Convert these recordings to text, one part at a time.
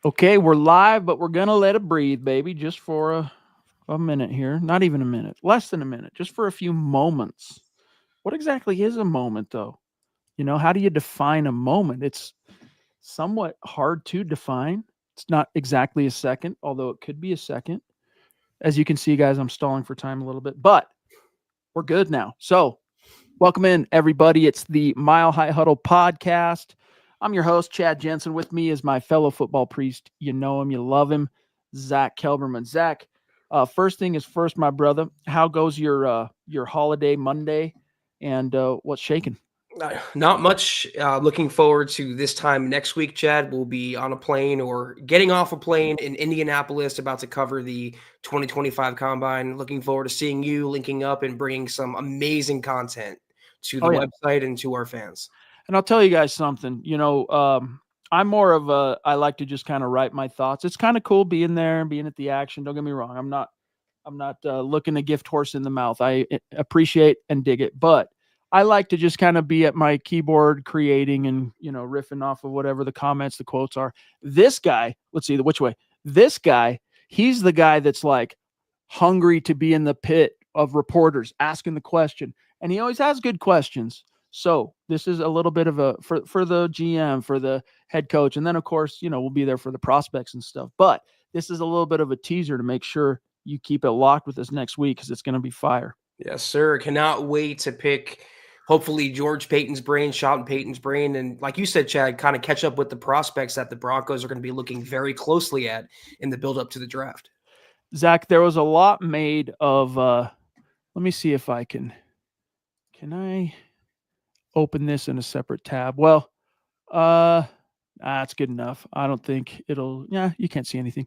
Okay, we're live, but we're gonna let it breathe, baby, just for a minute here. Not even a minute, less than a minute, just for a few moments. What exactly is a moment, though? How do you define a moment? It's somewhat hard to define. It's not exactly a second, although it could be a second. As you can see, guys, I'm stalling for time a little bit, but we're good now. So, welcome in, everybody. It's the Mile High Huddle podcast. I'm your host, Chad Jensen. With me is my fellow football priest. You know him, you love him, Zack Kelberman. Zack, first thing is first, my brother. How goes your holiday Monday, and what's shaking? Not much. Looking forward to this time next week, Chad. We'll be on a plane or getting off a plane in Indianapolis, about to cover the 2025 Combine. Looking forward to seeing you, linking up, and bringing some amazing content to the Oh yeah, website and to our fans. and I'll tell you guys something. I'm more of I like to just kind of write my thoughts. It's kind of cool being there and being at the action. Don't get me wrong. I'm not looking to gift horse in the mouth. I appreciate and dig it, but I like to just kind of be at my keyboard creating and riffing off of whatever the comments, the quotes are. This guy, let's see which way. This guy, he's the guy that's like hungry to be in the pit of reporters asking the question, and he always has good questions. So this is a little bit of a for the GM, for the head coach, and then of course we'll be there for the prospects and stuff. But this is a little bit of a teaser to make sure you keep it locked with us next week because it's going to be fire. Yes, sir. Cannot wait to pick, hopefully, George Payton's brain, Shoutout Payton's brain. And like you said, Chad, kind of catch up with the prospects that the Broncos are going to be looking very closely at in the build-up to the draft. Zack, there was a lot made of let me see if I can I open this in a separate tab. Well, that's good enough. I don't think it'll, yeah, you can't see anything.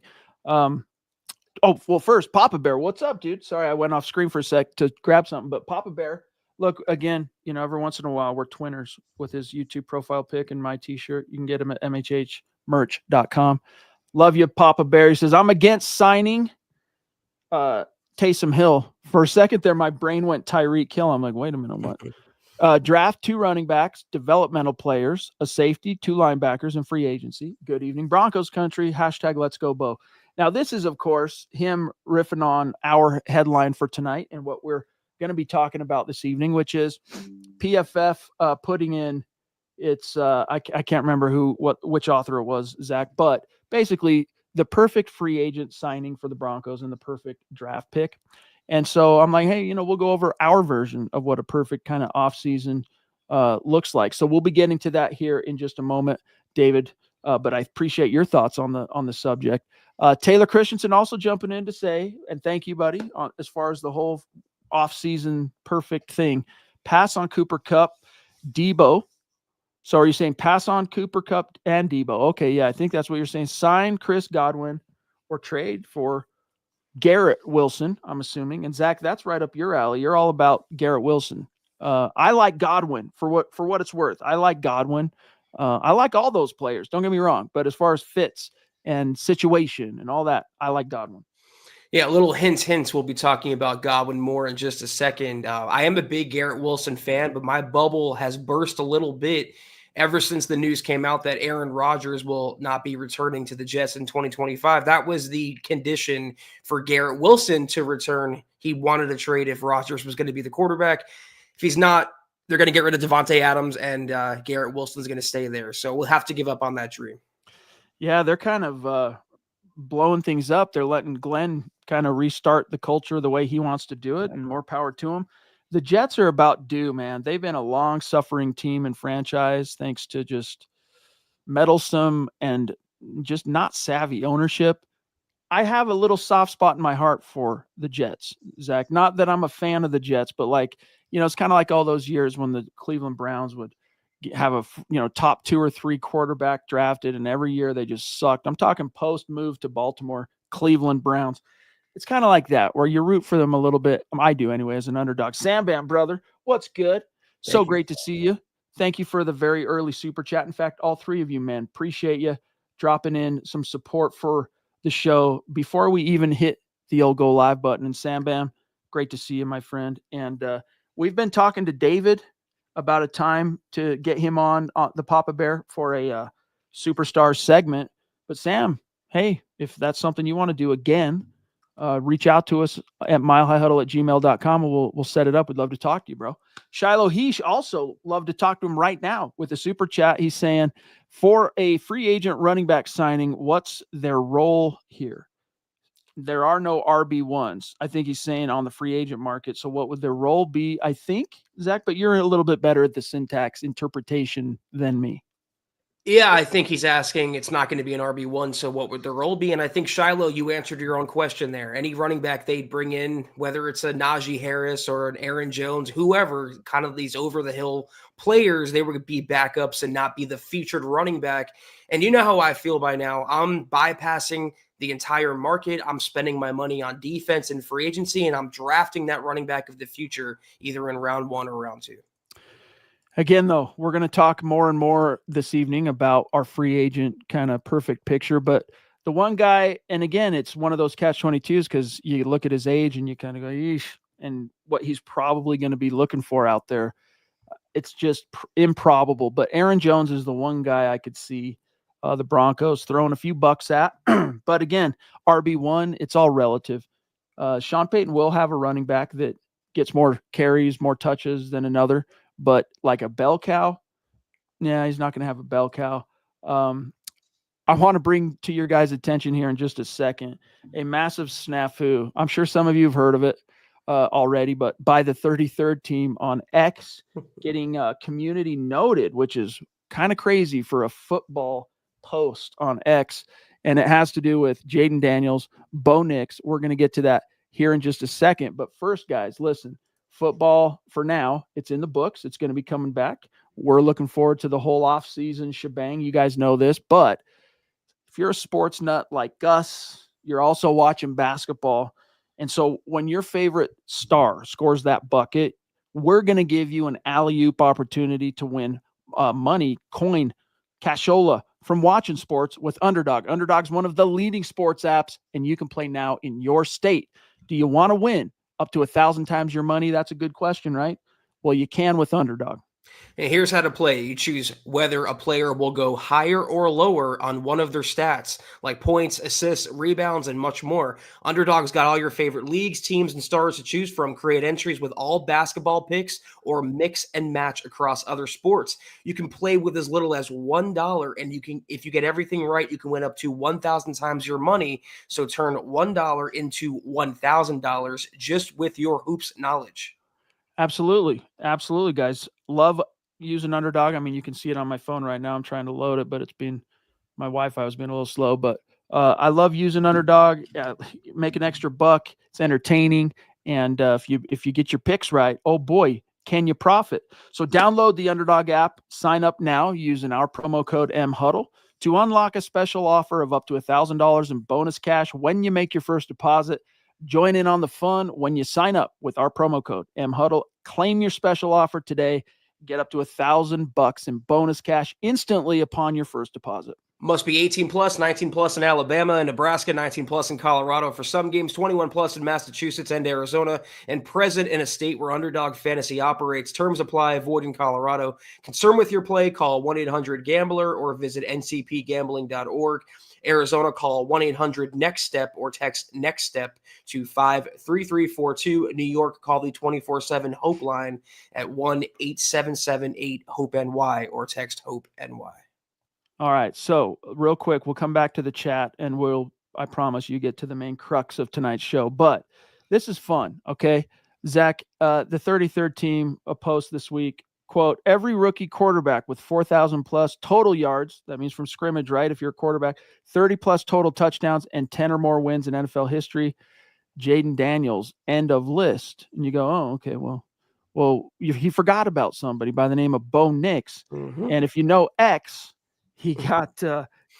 Oh, well, first, Papa Bear, what's up, dude? Sorry, I went off screen for a sec to grab something, but Papa Bear, look, again, every once in a while, we're twinners with his YouTube profile pic and my t-shirt. You can get him at mhhmerch.com. Love you, Papa Bear. He says, I'm against signing Taysom Hill. For a second there, my brain went Tyreek Hill. I'm like, wait a minute, what? Draft 2 running backs, developmental players, a safety, 2 linebackers, and free agency. Good evening, Broncos country. # Let's Go Bo. Now, this is, of course, him riffing on our headline for tonight and what we're going to be talking about this evening, which is PFF putting in its I can't remember which author it was, Zack, but basically the perfect free agent signing for the Broncos and the perfect draft pick. And so I'm like, hey, we'll go over our version of what a perfect kind of offseason looks like. So we'll be getting to that here in just a moment, David. But I appreciate your thoughts on the subject. Taylor Christensen also jumping in to say, and thank you, buddy, as far as the whole offseason perfect thing. Pass on Cooper Kupp, Debo. So are you saying pass on Cooper Kupp and Debo? Okay, yeah, I think that's what you're saying. Sign Chris Godwin or trade for Garrett Wilson, I'm assuming. And Zack, that's right up your alley. You're all about Garrett Wilson. I like Godwin for what it's worth. I like Godwin. I like all those players. Don't get me wrong. But as far as fits and situation and all that, I like Godwin. Yeah, little hints. We'll be talking about Godwin more in just a second. I am a big Garrett Wilson fan, but my bubble has burst a little bit ever since the news came out that Aaron Rodgers will not be returning to the Jets in 2025. That was the condition for Garrett Wilson to return. He wanted a trade if Rodgers was going to be the quarterback. If he's not, they're going to get rid of Devontae Adams, and Garrett Wilson's going to stay there. So we'll have to give up on that dream. Yeah, they're kind of blowing things up. They're letting Glenn kind of restart the culture the way he wants to do it, and more power to him. The Jets are about due, man. They've been a long-suffering team and franchise thanks to just meddlesome and just not savvy ownership. I have a little soft spot in my heart for the Jets, Zack. Not that I'm a fan of the Jets, but it's kind of like all those years when the Cleveland Browns would have a top 2 or 3 quarterback drafted, and every year they just sucked. I'm talking post move to Baltimore, Cleveland Browns. It's kind of like that, where you root for them a little bit. I do anyway, as an underdog. Sam Bam, brother, what's good? So great to see you. Thank you for the very early super chat. In fact, all 3 of you, man, appreciate you dropping in some support for the show before we even hit the old go live button. And Sam Bam, great to see you, my friend. And we've been talking to David about a time to get him on the Papa Bear for a superstar segment. But Sam, hey, if that's something you want to do again, reach out to us at milehighhuddle@gmail.com and we'll set it up. We'd love to talk to you, bro. Shiloh Heesh also love to talk to him right now with a super chat. He's saying, for a free agent running back signing, what's their role here? There are no RB1s. I think he's saying on the free agent market. So what would their role be? I think, Zach, but you're a little bit better at the syntax interpretation than me. Yeah, I think he's asking, it's not going to be an RB1, so what would the role be? And I think, Shiloh, you answered your own question there. Any running back they'd bring in, whether it's a Najee Harris or an Aaron Jones, whoever, kind of these over-the-hill players, they would be backups and not be the featured running back. And you know how I feel by now. I'm bypassing the entire market. I'm spending my money on defense and free agency, and I'm drafting that running back of the future, either in round 1 or round 2. Again, though, we're going to talk more and more this evening about our free agent kind of perfect picture. But the one guy, and again, it's one of those catch-22s because you look at his age and you kind of go, yeesh, and what he's probably going to be looking for out there. It's just improbable. But Aaron Jones is the one guy I could see the Broncos throwing a few bucks at. But again, RB1, it's all relative. Sean Payton will have a running back that gets more carries, more touches than another. But like a bell cow, yeah, he's not going to have a bell cow. I want to bring to your guys' attention here in just a second a massive snafu. I'm sure some of you have heard of it already, but by the 33rd team on X getting community noted, which is kind of crazy for a football post on X. And it has to do with Jaden Daniels, Bo Nix. We're going to get to that here in just a second. But first, guys, listen. Football, for now, it's in the books. It's going to be coming back. We're looking forward to the whole offseason shebang. You guys know this. But if you're a sports nut like Gus, you're also watching basketball. And so when your favorite star scores that bucket, we're going to give you an alley-oop opportunity to win money, coin, cashola from watching sports with Underdog. Underdog's one of the leading sports apps, and you can play now in your state. Do you want to win up to 1,000 times your money? That's a good question, right? Well, you can with Underdog. And here's how to play. You choose whether a player will go higher or lower on one of their stats, like points, assists, rebounds, and much more. Underdog's got all your favorite leagues, teams, and stars to choose from. Create entries with all basketball picks or mix and match across other sports. You can play with as little as $1, and you can, if you get everything right, you can win up to 1,000 times your money. So turn $1 into $1,000 just with your hoops knowledge. Absolutely. Absolutely, guys. Love using Underdog. I mean, you can see it on my phone right now. I'm trying to load it, but it's been my Wi-Fi has been a little slow. But I love using Underdog. Make an extra buck. It's entertaining. And if you get your picks right, oh boy, can you profit? So download the Underdog app. Sign up now using our promo code MHuddle to unlock a special offer of up to $1,000 in bonus cash when you make your first deposit. Join in on the fun when you sign up with our promo code MHuddle. Claim your special offer today. Get up to $1,000 in bonus cash instantly upon your first deposit. Must be 18 plus, 19 plus in Alabama and Nebraska, 19 plus in Colorado for some games, 21 plus in Massachusetts and Arizona, and present in a state where Underdog Fantasy operates. Terms apply, void in Colorado. Concerned with your play, call 1-800-GAMBLER or visit ncpgambling.org. Arizona, call 1-800-NEXT-STEP or text NEXT-STEP to 53342. New York, call the 24/7 Hope line at 1-877-8-HOPE-NY or text HOPE-NY. All right. So real quick, we'll come back to the chat and I promise you get to the main crux of tonight's show, but this is fun. Okay. Zach, the 33rd team, a post this week, quote, every rookie quarterback with 4,000 plus total yards, that means from scrimmage, right? If you're a quarterback, 30 plus total touchdowns and 10 or more wins in NFL history. Jaden Daniels, end of list. And you go, oh, okay, well, he forgot about somebody by the name of Bo Nix. Mm-hmm. And if you know X, he got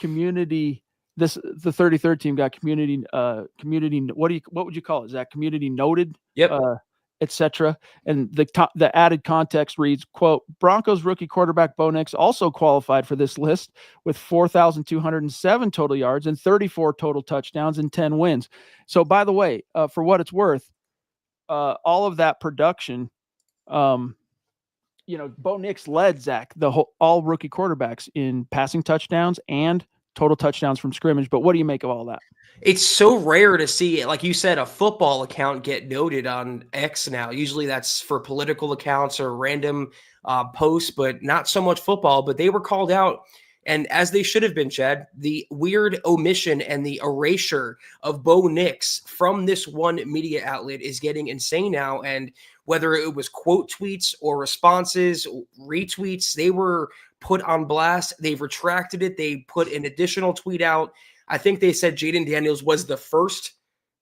community. The 33rd team got community. What would you call it? Is that community noted? Yep. Etc. And the added context reads, quote, Broncos rookie quarterback Bo Nix also qualified for this list with 4,207 total yards and 34 total touchdowns and 10 wins. So, by the way, for what it's worth, all of that production, Bo Nix led Zach all rookie quarterbacks in passing touchdowns and total touchdowns from scrimmage. But what do you make of all that? It's so rare to see, like you said, a football account get noted on X now. Usually that's for political accounts or random posts, but not so much football. But they were called out, and as they should have been, Chad. The weird omission and the erasure of Bo Nix from this one media outlet is getting insane now. And whether it was quote tweets or responses, retweets, they were put on blast. They've retracted it. They put an additional tweet out. I think they said Jaden Daniels was the first,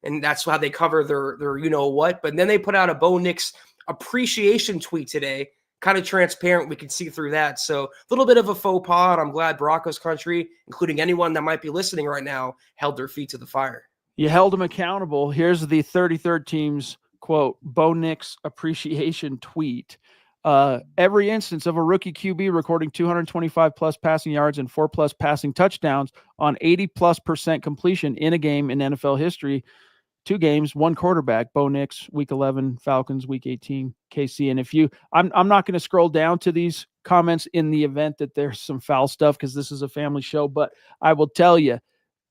and that's how they cover their you know what. But then they put out a Bo Nix appreciation tweet today, kind of transparent. We can see through that. So a little bit of a faux pas. I'm glad Broncos country, including anyone that might be listening right now, held their feet to the fire. You held them accountable. Here's the 33rd team's quote, Bo Nix appreciation tweet. Every instance of a rookie QB recording 225 plus passing yards and 4 plus passing touchdowns on 80+% completion in a game in NFL history. 2 games, 1 quarterback. Bo Nix, week 11, Falcons, week 18, KC. And if you, I'm not going to scroll down to these comments in the event that there's some foul stuff, because this is a family show, but I will tell you,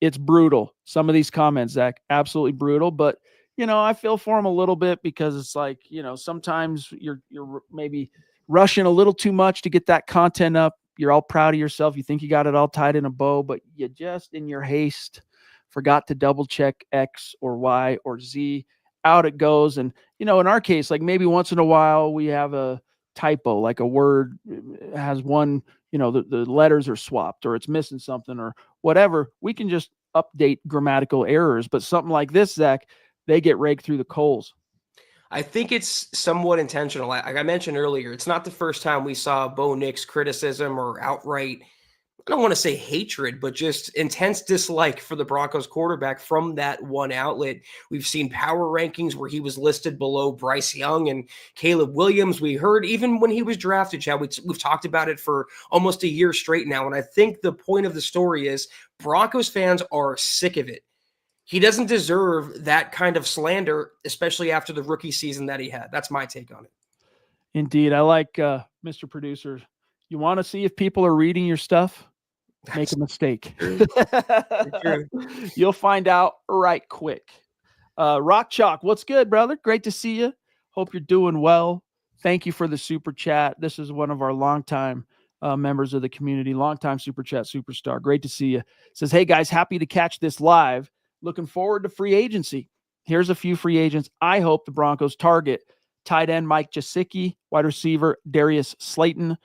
it's brutal. Some of these comments, Zach, absolutely brutal. But you know, I feel for him a little bit, because it's like, you know, sometimes you're maybe rushing a little too much to get that content up. You're all proud of yourself. You think you got it all tied in a bow, but you just, in your haste, forgot to double check X or Y or Z. Out it goes. And, you know, in our case, like maybe once in a while we have a typo, like a word has one, you know, the letters are swapped or it's missing something or whatever. We can just update grammatical errors. But something like this, Zach, they get raked through the coals. I think it's somewhat intentional. Like I mentioned earlier, it's not the first time we saw Bo Nix criticism or outright, I don't want to say hatred, but just intense dislike for the Broncos quarterback from that one outlet. We've seen power rankings where he was listed below Bryce Young and Caleb Williams. We heard even when he was drafted, Chad, we've talked about it for almost a year straight now. And I think the point of the story is Broncos fans are sick of it. He doesn't deserve that kind of slander, especially after the rookie season that he had. That's my take on it. Indeed. I like Mr. Producer. You want to see if people are reading your stuff? Make a mistake. You'll find out right quick. Rock Chalk, what's good, brother? Great to see you. Hope you're doing well. Thank you for the super chat. This is one of our longtime members of the community, longtime super chat superstar. Great to see you. Says, hey guys, happy to catch this live. Looking forward to free agency. Here's a few free agents I hope the Broncos target. Tight end Mike Gesicki, wide receiver Darius Slayton,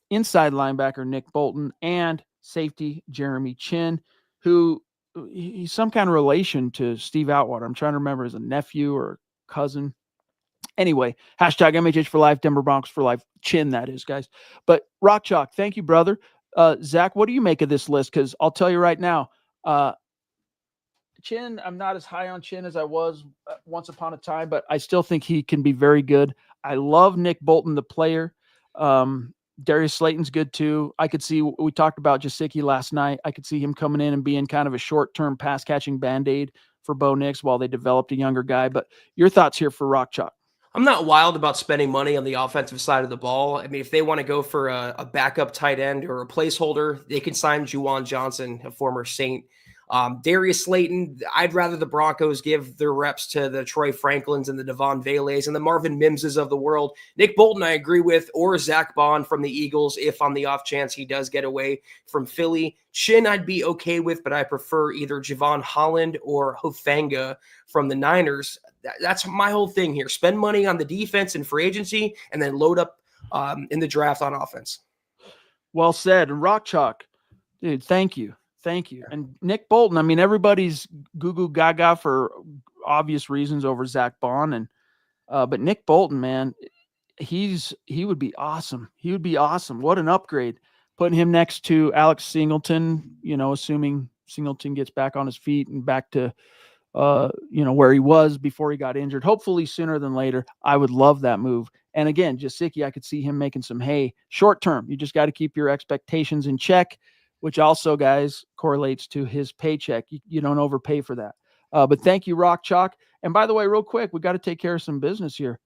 inside linebacker Nick Bolton, and safety Jeremy Chin, who he's some kind of relation to Steve Atwater. I'm trying to remember, as a nephew or cousin. Anyway, hashtag MHH for life, Denver Broncos for life. Chin, that is, guys. But Rock Chalk, thank you, brother. Zach, what do you make of this list? Because I'll tell you right now, Chin, I'm not as high on Chin as I was once upon a time, but I still think he can be very good. I love Nick Bolton, the player. Darius Slayton's good too. I could see, we talked about Gesicki last night. I could see him coming in and being kind of a short-term pass-catching Band-Aid for Bo Nix while they developed a younger guy. But your thoughts here for Rock Chalk? I'm not wild about spending money on the offensive side of the ball. I mean, if they want to go for a backup tight end or a placeholder, they can sign Juwan Johnson, a former Saint. Darius Slayton, I'd rather the Broncos give their reps to the Troy Franklins and the Devon Vales and the Marvin Mimses of the world. Nick Bolton, I agree with, or Zach Bond from the Eagles, if on the off chance he does get away from Philly. Chin, I'd be okay with, but I prefer either Javon Holland or Hufanga from the Niners. That's my whole thing here. Spend money on the defense and free agency, and then load up in the draft on offense. Well said. And Rock Chalk, dude, thank you. Thank you. And Nick Bolton, I mean, everybody's goo gaga for obvious reasons over Zach Bond. And but Nick Bolton, man, he would be awesome. He would be awesome. What an upgrade. Putting him next to Alex Singleton, you know, assuming Singleton gets back on his feet and back to you know, where he was before he got injured, hopefully sooner than later. I would love that move. And again, Gesicki, I could see him making some hay short term. You just got to keep your expectations in check, which also, guys, correlates to his paycheck. You don't overpay for that. But thank you, Rock Chalk. And by the way, real quick, we got to take care of some business here.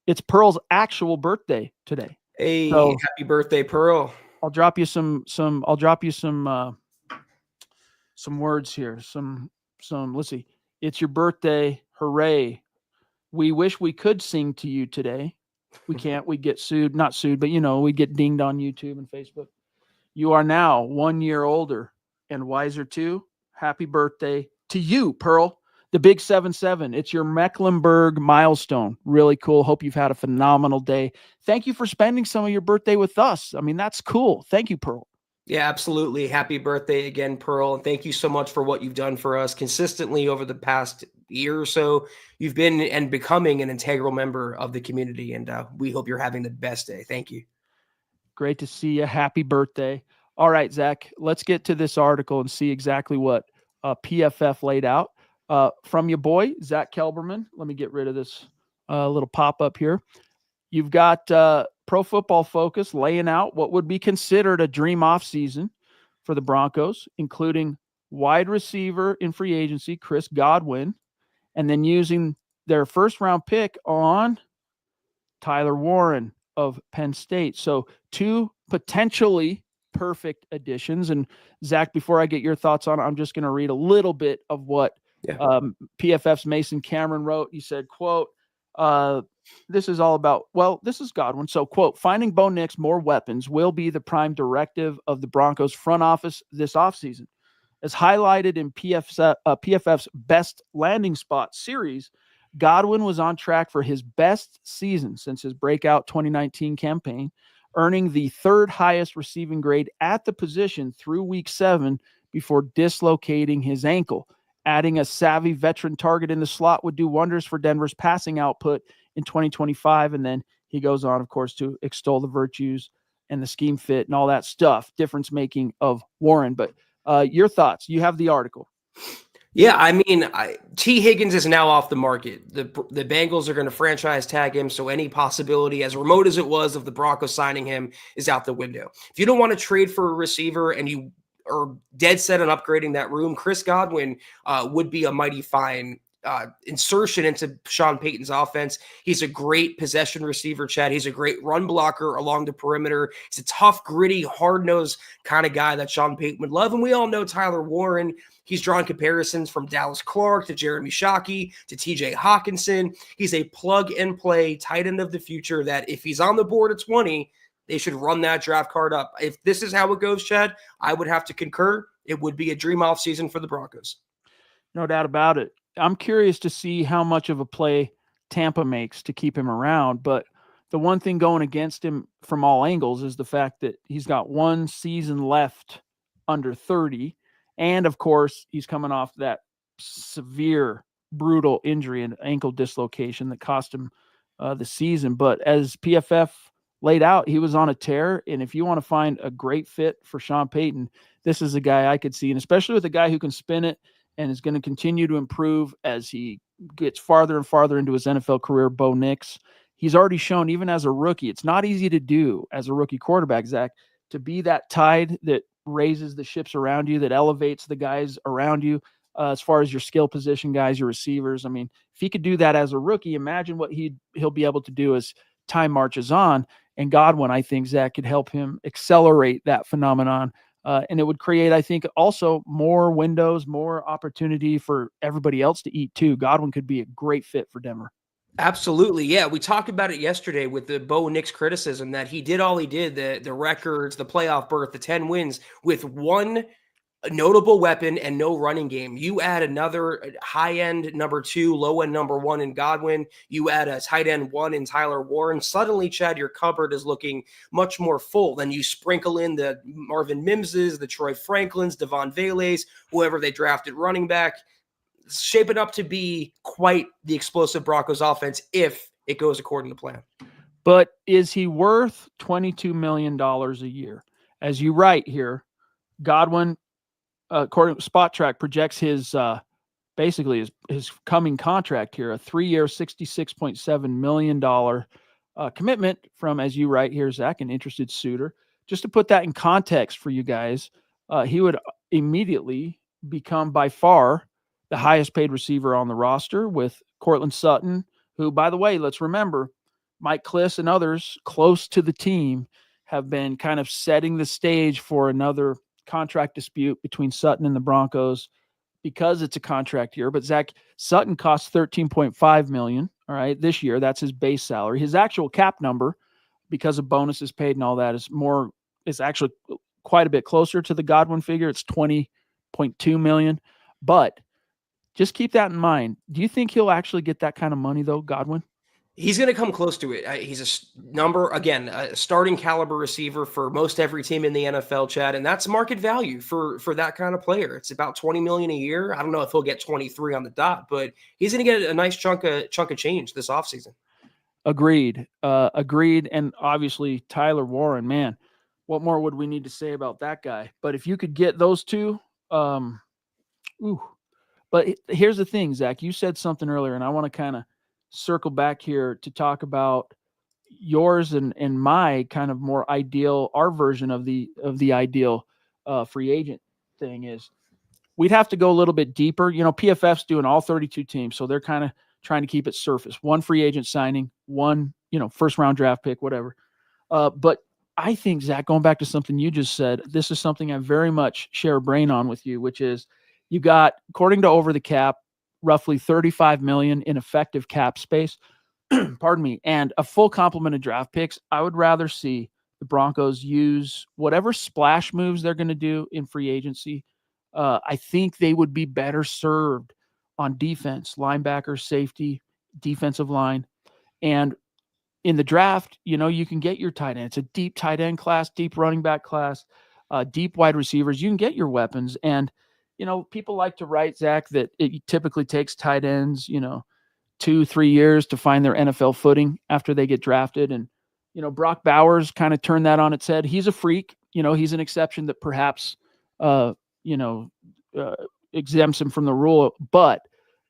It's Pearl's actual birthday today. Hey, so, happy birthday, Pearl. I'll drop you some some words here. Some. Let's see. It's your birthday. Hooray! We wish we could sing to you today. We can't. We get sued. Not sued, but we get dinged on YouTube and Facebook. You are now 1 year older and wiser too. Happy birthday to you, Pearl. The big 7-7. It's your Mecklenburg milestone. Really cool. Hope you've had a phenomenal day. Thank you for spending some of your birthday with us. I mean, that's cool. Thank you, Pearl. Yeah, absolutely. Happy birthday again, Pearl. And thank you so much for what you've done for us consistently over the past year or so. You've been and becoming an integral member of the community. And we hope you're having the best day. Thank you. Great to see you. Happy birthday. All right, Zach, let's get to this article and see exactly what PFF laid out. From your boy, Zack Kelberman. Let me get rid of this little pop-up here. You've got Pro Football Focus laying out what would be considered a dream offseason for the Broncos, including wide receiver in free agency, Chris Godwin, and then using their first-round pick on Tyler Warren of Penn State. So 2 potentially perfect additions. And Zach, before I get your thoughts on it, I'm just going to read a little bit of what PFF's Mason Cameron wrote. He said, quote, this is all about, this is Godwin. So, quote, finding Bo Nix more weapons will be the prime directive of the Broncos front office this offseason. As highlighted in PFF's Best Landing Spot series, Godwin was on track for his best season since his breakout 2019 campaign, earning the 3rd highest receiving grade at the position through week 7 before dislocating his ankle. Adding a savvy veteran target in the slot would do wonders for Denver's passing output in 2025. And then he goes on, of course, to extol the virtues and the scheme fit and all that stuff, difference making of Warren. But your thoughts? You have the article. Yeah, I mean, T. Higgins is now off the market. The Bengals are going to franchise tag him, so any possibility, as remote as it was, of the Broncos signing him is out the window. If you don't want to trade for a receiver and you are dead set on upgrading that room, Chris Godwin would be a mighty fine insertion into Sean Payton's offense. He's a great possession receiver, Chad. He's a great run blocker along the perimeter. He's a tough, gritty, hard-nosed kind of guy that Sean Payton would love. And we all know Tyler Warren. He's drawn comparisons from Dallas Clark to Jeremy Shockey to TJ Hawkinson. He's a plug-and-play tight end of the future that if he's on the board at 20, they should run that draft card up. If this is how it goes, Chad, I would have to concur. It would be a dream offseason for the Broncos. No doubt about it. I'm curious to see how much of a play Tampa makes to keep him around. But the one thing going against him from all angles is the fact that he's got 1 season left under 30. And, of course, he's coming off that severe, brutal injury and ankle dislocation that cost him the season. But as PFF laid out, he was on a tear. And if you want to find a great fit for Sean Payton, this is a guy I could see. And especially with a guy who can spin it and is going to continue to improve as he gets farther and farther into his NFL career, Bo Nix. He's already shown, even as a rookie, it's not easy to do as a rookie quarterback, Zach, to be that tide that raises the ships around you, that elevates the guys around you as far as your skill position guys, your receivers. I mean, if he could do that as a rookie, imagine what he'll be able to do as time marches on. And Godwin, I think, Zach, could help him accelerate that phenomenon. And it would create, I think, also more windows, more opportunity for everybody else to eat too. Godwin could be a great fit for Denver. Absolutely. Yeah. We talked about it yesterday with the Bo Nix criticism that he did all he did, the records, the playoff berth, the 10 wins with 1 notable weapon and no running game. You add another high-end number 2, low-end number 1 in Godwin. You add a tight end 1 in Tyler Warren. Suddenly, Chad, your cupboard is looking much more full. Then you sprinkle in the Marvin Mimses, the Troy Franklins, Devon Vales, whoever they drafted running back. It's shaping up to be quite the explosive Broncos offense if it goes according to plan. But is he worth $22 million a year? As you write here, Godwin, according to Spot Track, projects his basically his coming contract here, a 3-year, $66.7 million commitment from, as you write here, Zach, an interested suitor. Just to put that in context for you guys, he would immediately become by far the highest paid receiver on the roster, with Cortland Sutton, who, by the way, let's remember, Mike Kliss and others close to the team have been kind of setting the stage for another contract dispute between Sutton and the Broncos because it's a contract year. But Zach, Sutton costs $13.5 million. All right, this year, that's his base salary. His actual cap number, because of bonuses paid and all that, is actually quite a bit closer to the Godwin figure. It's $20.2 million. But just keep that in mind. Do you think he'll actually get that kind of money, though, Godwin? He's going to come close to it. He's a starting caliber receiver for most every team in the NFL, Chad, and that's market value for that kind of player. It's about $20 million a year. I don't know if he'll get 23 on the dot, but he's going to get a nice chunk of change this offseason. Agreed. And obviously Tyler Warren, man, what more would we need to say about that guy? But if you could get those two, But here's the thing, Zach, you said something earlier, and I want to kind of circle back here to talk about yours and my kind of more ideal, our version of the ideal free agent thing is we'd have to go a little bit deeper. PFF's doing all 32 teams, so they're kind of trying to keep it surface. One free agent signing, one, first round draft pick, whatever. But I think, Zach, going back to something you just said, this is something I very much share a brain on with you, which is you got, according to Over the Cap, roughly $35 million in effective cap space, pardon me, and a full complement of draft picks. I would rather see the Broncos use whatever splash moves they're going to do in free agency. I think they would be better served on defense, linebacker, safety, defensive line. And in the draft, you can get your tight end. It's a deep tight end class, deep running back class, deep wide receivers. You can get your weapons. And people like to write, Zach, that it typically takes tight ends, 2-3 years to find their NFL footing after they get drafted. And, Brock Bowers kind of turned that on its head. He's a freak. He's an exception that perhaps, exempts him from the rule. But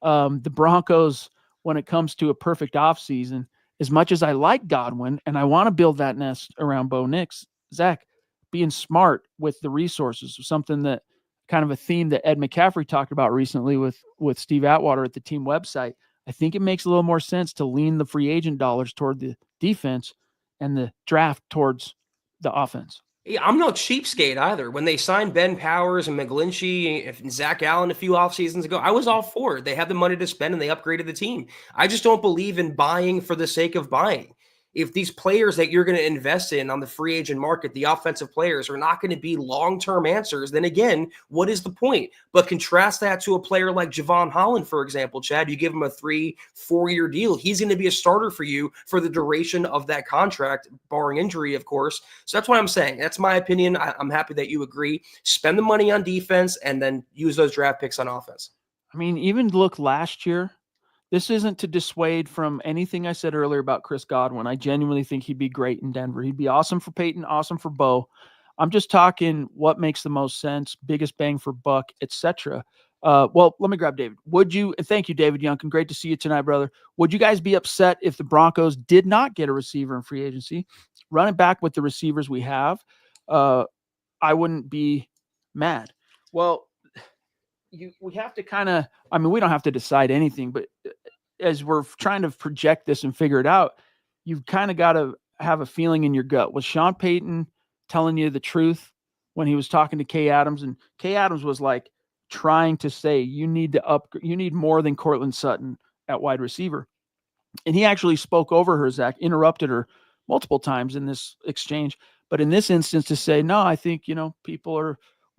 the Broncos, when it comes to a perfect offseason, as much as I like Godwin and I want to build that nest around Bo Nix, Zach, being smart with the resources, something that kind of a theme that Ed McCaffrey talked about recently with Steve Atwater at the team website. I think it makes a little more sense to lean the free agent dollars toward the defense and the draft towards the offense. Yeah, I'm no cheapskate either. When they signed Ben Powers and McGlinchey and Zach Allen a few off seasons ago, I was all for it. They had the money to spend and they upgraded the team. I just don't believe in buying for the sake of buying. If these players that you're going to invest in on the free agent market, the offensive players, are not going to be long-term answers, then again, what is the point? But contrast that to a player like Javon Holland, for example, Chad. You give him a 3-4 year deal. He's going to be a starter for you for the duration of that contract, barring injury, of course. So that's what I'm saying. That's my opinion. I'm happy that you agree. Spend the money on defense and then use those draft picks on offense. I mean, even look last year. This isn't to dissuade from anything I said earlier about Chris Godwin. I genuinely think he'd be great in Denver. He'd be awesome for Peyton, awesome for Bo. I'm just talking what makes the most sense, biggest bang for buck, etc. Well, let me grab David. Thank you, David Youngkin. Great to see you tonight, brother. Would you guys be upset if the Broncos did not get a receiver in free agency? Run it back with the receivers we have. I wouldn't be mad. Well, we have to kind of, we don't have to decide anything, but as we're trying to project this and figure it out, you've kind of got to have a feeling in your gut. Was Sean Payton telling you the truth when he was talking to Kay Adams? And Kay Adams was like trying to say, you need more than Cortland Sutton at wide receiver. And he actually spoke over her, Zach, interrupted her multiple times in this exchange. But in this instance to say, no, I think,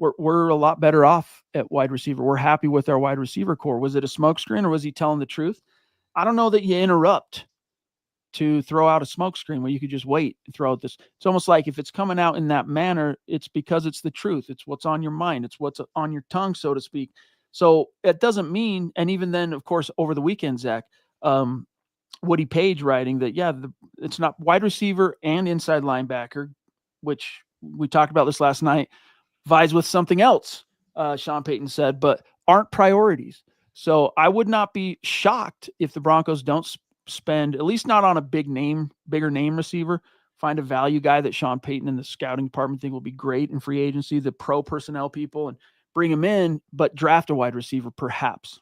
we're a lot better off at wide receiver. We're happy with our wide receiver core. Was it a smokescreen or was he telling the truth? I don't know that you interrupt to throw out a smokescreen where you could just wait and throw out this. It's almost like if it's coming out in that manner, it's because it's the truth. It's what's on your mind. It's what's on your tongue, so to speak. So it doesn't mean, and even then, of course, over the weekend, Zach, Woody Page writing that, it's not wide receiver and inside linebacker, which we talked about this last night, vies with something else, Sean Payton said, but aren't priorities. So I would not be shocked if the Broncos don't spend, at least not on a bigger name receiver, find a value guy that Sean Payton and the scouting department think will be great in free agency, the pro personnel people, and bring him in, but draft a wide receiver perhaps.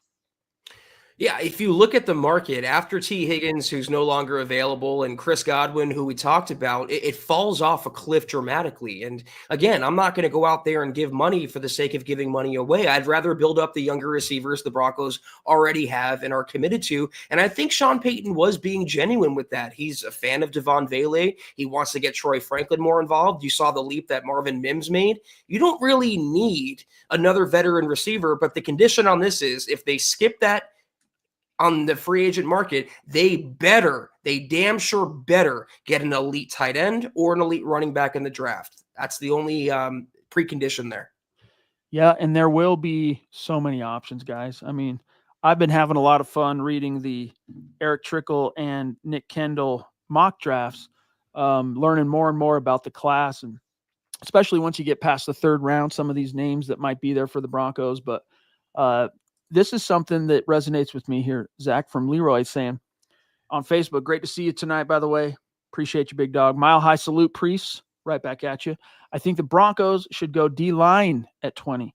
Yeah, if you look at the market after T. Higgins, who's no longer available, and Chris Godwin, who we talked about, it falls off a cliff dramatically. And again, I'm not going to go out there and give money for the sake of giving money away. I'd rather build up the younger receivers the Broncos already have and are committed to. And I think Sean Payton was being genuine with that. He's a fan of Devon Vele. He wants to get Troy Franklin more involved. You saw the leap that Marvin Mims made. You don't really need another veteran receiver, but the condition on this is if they skip that on the free agent market, they damn sure better get an elite tight end or an elite running back in the draft. That's the only precondition there. Yeah, and there will be so many options, guys. I mean, I've been having a lot of fun reading the Eric Trickle and Nick Kendall mock drafts, learning more and more about the class, and especially once you get past the third round, some of these names that might be there for the Broncos. But this is something that resonates with me here, Zach, from Leroy saying on Facebook, great to see you tonight, by the way. Appreciate you, big dog. Mile high salute, Priest. Right back at you. I think the Broncos should go D-line at 20.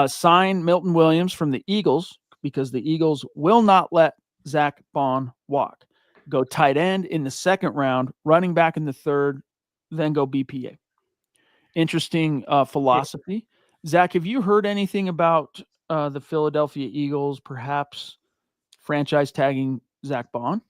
Sign Milton Williams from the Eagles because the Eagles will not let Zach Bond walk. Go tight end in the second round, running back in the third, then go BPA. Interesting philosophy. Zach, have you heard anything about the Philadelphia Eagles perhaps franchise tagging Zach Bond?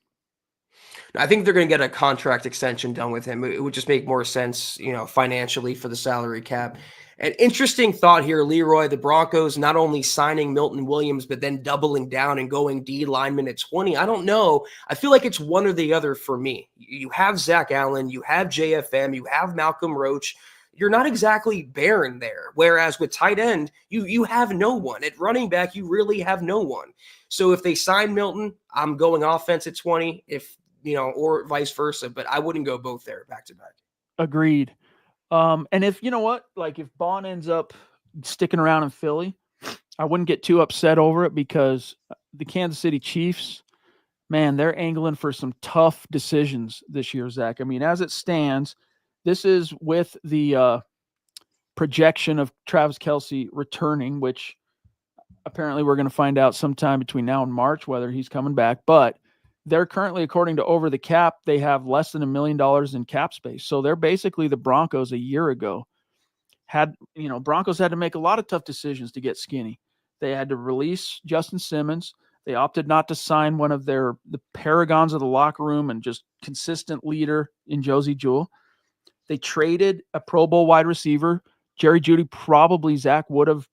I think they're going to get a contract extension done with him. It would just make more sense, financially for the salary cap. An interesting thought here, Leroy, the Broncos not only signing Milton Williams, but then doubling down and going D lineman at 20. I don't know. I feel like it's one or the other for me. You have Zach Allen, you have JFM, you have Malcolm Roach. You're not exactly barren there. Whereas with tight end, you have no one. At running back, you really have no one. So if they sign Milton, I'm going offense at 20, or vice versa, but I wouldn't go both there back to back. Agreed. And if, if Bond ends up sticking around in Philly, I wouldn't get too upset over it because the Kansas City Chiefs, man, they're angling for some tough decisions this year, Zach. I mean, as it stands, this is with the projection of Travis Kelce returning, which apparently we're going to find out sometime between now and March whether he's coming back. But they're currently, according to Over the Cap, they have less than $1 million in cap space. So they're basically the Broncos a year ago. Broncos had to make a lot of tough decisions to get skinny. They had to release Justin Simmons. They opted not to sign one of the paragons of the locker room and just consistent leader in Josie Jewell. They traded a Pro Bowl wide receiver. Jerry Jeudy probably, Zach, would have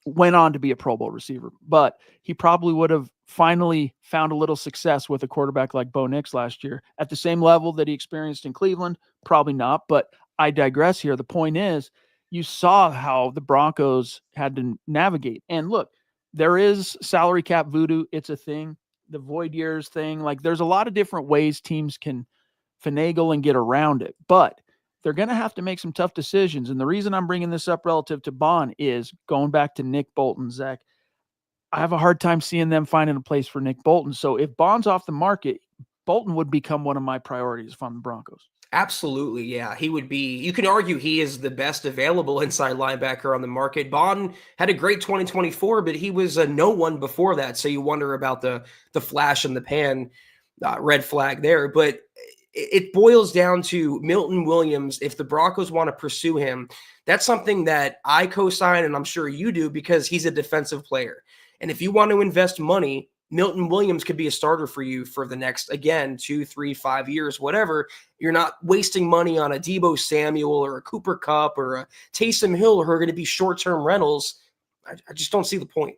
went on to be a Pro Bowl receiver, but he probably would have finally found a little success with a quarterback like Bo Nix last year at the same level that he experienced in Cleveland. Probably not, but I digress here. The point is, you saw how the Broncos had to navigate. And look, there is salary cap voodoo. It's a thing. The void years thing. Like, there's a lot of different ways teams can finagle and get around it, but they're going to have to make some tough decisions. And the reason I'm bringing this up relative to Bond is going back to Nick Bolton, Zach. I have a hard time seeing them finding a place for Nick Bolton. So if Bond's off the market, Bolton would become one of my priorities if I'm the Broncos. Absolutely, yeah. He would be, you can argue he is the best available inside linebacker on the market. Bond had a great 2024, but he was a no one before that. So you wonder about the flash in the pan red flag there. But it boils down to Milton Williams. If the Broncos want to pursue him, that's something that I co-sign, and I'm sure you do, because he's a defensive player. And if you want to invest money, Milton Williams could be a starter for you for the next, again, 2, 3, 5 years, whatever. You're not wasting money on a Deebo Samuel or a Cooper Kupp or a Taysom Hill who are going to be short-term rentals. I just don't see the point.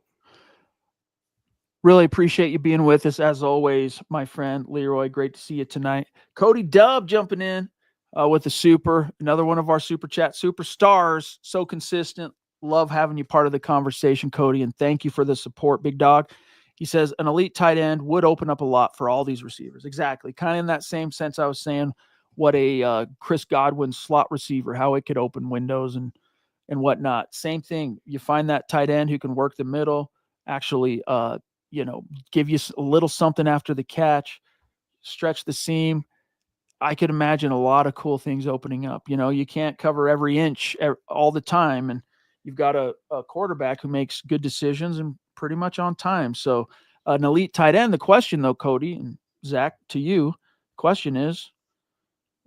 Really appreciate you being with us as always, my friend Leroy. Great to see you tonight. Cody Dub jumping in with the super, another one of our super chat superstars. So consistent. Love having you part of the conversation, Cody, and thank you for the support, big dog. He says an elite tight end would open up a lot for all these receivers. Exactly. Kind of in that same sense I was saying what a Chris Godwin slot receiver, how it could open windows and whatnot. Same thing. You find that tight end who can work the middle, actually give you a little something after the catch, stretch the seam. I could imagine a lot of cool things opening up. You can't cover every inch all the time, and you've got a quarterback who makes good decisions and pretty much on time. So an elite tight end. The question, though, Cody and Zach, to you, question is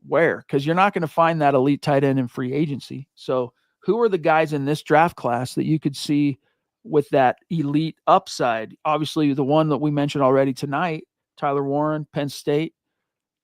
where? Because you're not going to find that elite tight end in free agency. So who are the guys in this draft class that you could see with that elite upside? Obviously, the one that we mentioned already tonight, Tyler Warren, Penn State.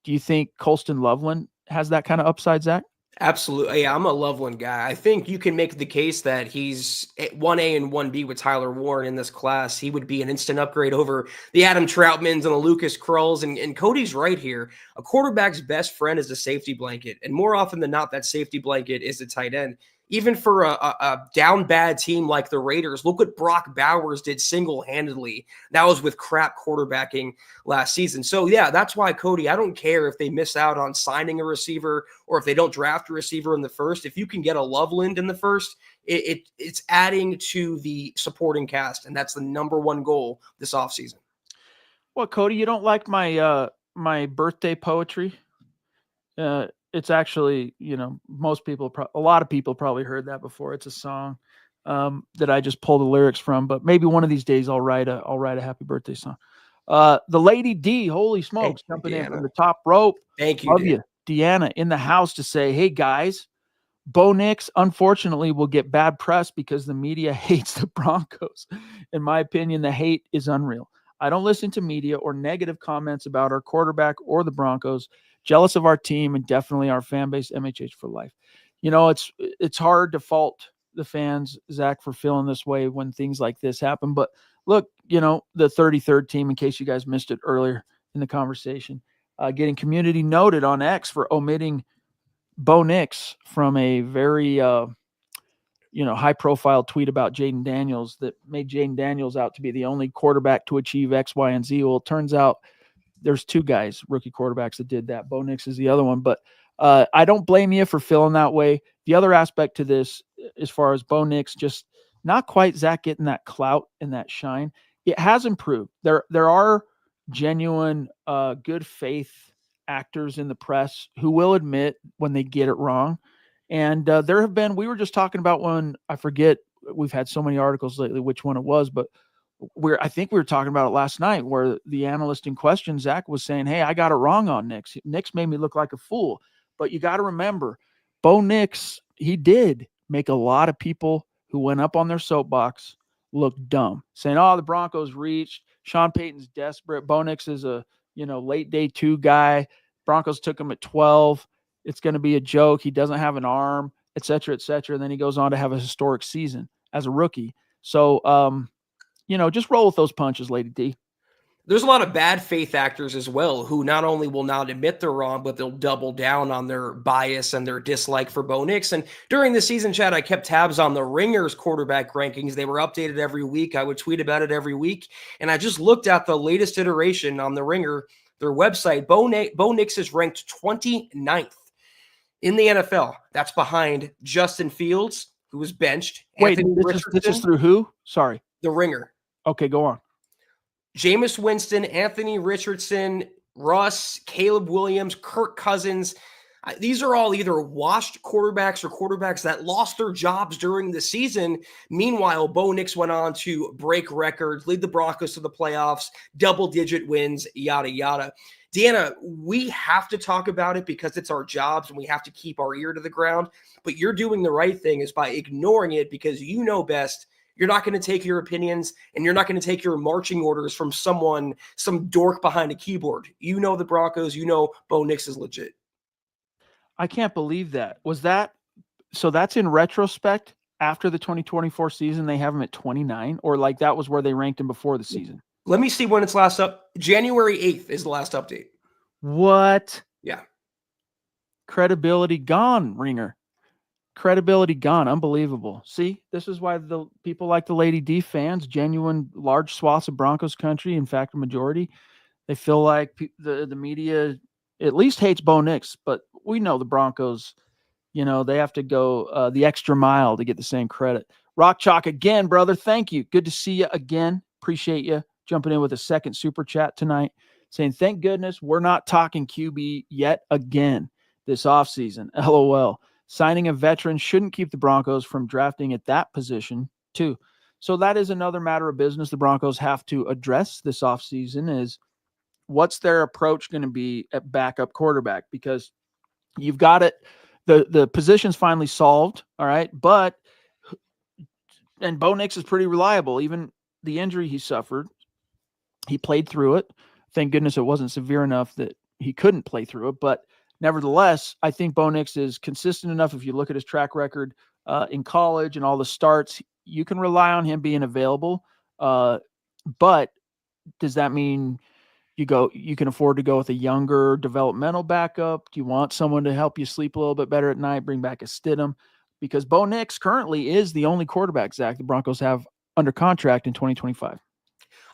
Do you think Colston Loveland has that kind of upside, Zach? Absolutely. Yeah, I'm a Loveland guy. I think you can make the case that he's 1A and 1B with Tyler Warren in this class. He would be an instant upgrade over the Adam Troutmans and the Lucas Krulls. And Cody's right here. A quarterback's best friend is a safety blanket. And more often than not, that safety blanket is the tight end. Even for a down bad team like the Raiders, look what Brock Bowers did single-handedly. That was with crap quarterbacking last season. So, yeah, that's why, Cody, I don't care if they miss out on signing a receiver or if they don't draft a receiver in the first. If you can get a Loveland in the first, it's adding to the supporting cast, and that's the number one goal this offseason. Well, Cody, you don't like my my birthday poetry? It's actually, most people, a lot of people probably heard that before. It's a song that I just pulled the lyrics from, but maybe one of these days I'll write a happy birthday song. The Lady D, holy smokes, jumping in from the top rope. Thank you, Love you, Deanna, in the house to say, hey guys, Bo Nix unfortunately will get bad press because the media hates the Broncos. In my opinion, the hate is unreal. I don't listen to media or negative comments about our quarterback or the Broncos. Jealous of our team and definitely our fan base, MHH for life. It's hard to fault the fans, Zach, for feeling this way when things like this happen. But look, the 33rd team, in case you guys missed it earlier in the conversation, getting community noted on X for omitting Bo Nix from a very, high-profile tweet about Jaden Daniels that made Jaden Daniels out to be the only quarterback to achieve X, Y, and Z. Well, it turns out there's two guys, rookie quarterbacks, that did that. Bo Nix is the other one. But I don't blame you for feeling that way. The other aspect to this, as far as Bo Nix, just not quite, Zach, getting that clout and that shine, it has improved. There are genuine good faith actors in the press who will admit when they get it wrong. And there have been, we were just talking about one, I forget, we've had so many articles lately, which one it was, but I think we were talking about it last night, where the analyst in question, Zach, was saying, hey, I got it wrong on Nix. Nix made me look like a fool. But you got to remember, Bo Nix, he did make a lot of people who went up on their soapbox look dumb, saying, oh, the Broncos reached. Sean Payton's desperate. Bo Nix is a, late day 2 guy. Broncos took him at 12. It's going to be a joke. He doesn't have an arm, et cetera, et cetera. And then he goes on to have a historic season as a rookie. So, just roll with those punches, Lady D. There's a lot of bad faith actors as well who not only will not admit they're wrong, but they'll double down on their bias and their dislike for Bo Nix. And during the season, Chad, I kept tabs on the Ringer's quarterback rankings. They were updated every week. I would tweet about it every week. And I just looked at the latest iteration on the Ringer, their website. Bo Nix is ranked 29th in the NFL. That's behind Justin Fields, who was benched. Wait, this is through who? Sorry. The Ringer. Okay, go on. Jameis Winston, Anthony Richardson, Russ, Caleb Williams, Kirk Cousins. These are all either washed quarterbacks or quarterbacks that lost their jobs during the season. Meanwhile, Bo Nix went on to break records, lead the Broncos to the playoffs, double-digit wins, yada, yada. Deanna, we have to talk about it because it's our jobs and we have to keep our ear to the ground. But you're doing the right thing is by ignoring it because you know best. You're not going to take your opinions and you're not going to take your marching orders from some dork behind a keyboard. You know the Broncos, Bo Nix is legit. I can't believe that. So that's in retrospect after the 2024 season, they have him at 29, or like that was where they ranked him before the season? Let me see when it's last up. January 8th is the last update. What? Yeah. Credibility gone, Ringer. Credibility gone. Unbelievable. See, this is why the people like the Lady D fans, genuine large swaths of Broncos country, in fact, a majority, they feel like the media at least hates Bo Nix, but we know the Broncos, they have to go the extra mile to get the same credit. Rock Chalk again, brother. Thank you. Good to see you again. Appreciate you jumping in with a second super chat tonight, saying, thank goodness we're not talking QB yet again this offseason. LOL. Signing a veteran shouldn't keep the Broncos from drafting at that position, too. So that is another matter of business the Broncos have to address this offseason is what's their approach going to be at backup quarterback? Because you've got it. The position's finally solved. All right. And Bo Nix is pretty reliable. Even the injury he suffered, he played through it. Thank goodness it wasn't severe enough that he couldn't play through it. But nevertheless, I think Bo Nix is consistent enough. If you look at his track record in college and all the starts, you can rely on him being available. But does that mean you can afford to go with a younger developmental backup? Do you want someone to help you sleep a little bit better at night? Bring back a Stidham? Because Bo Nix currently is the only quarterback, Zach, the Broncos have under contract in 2025.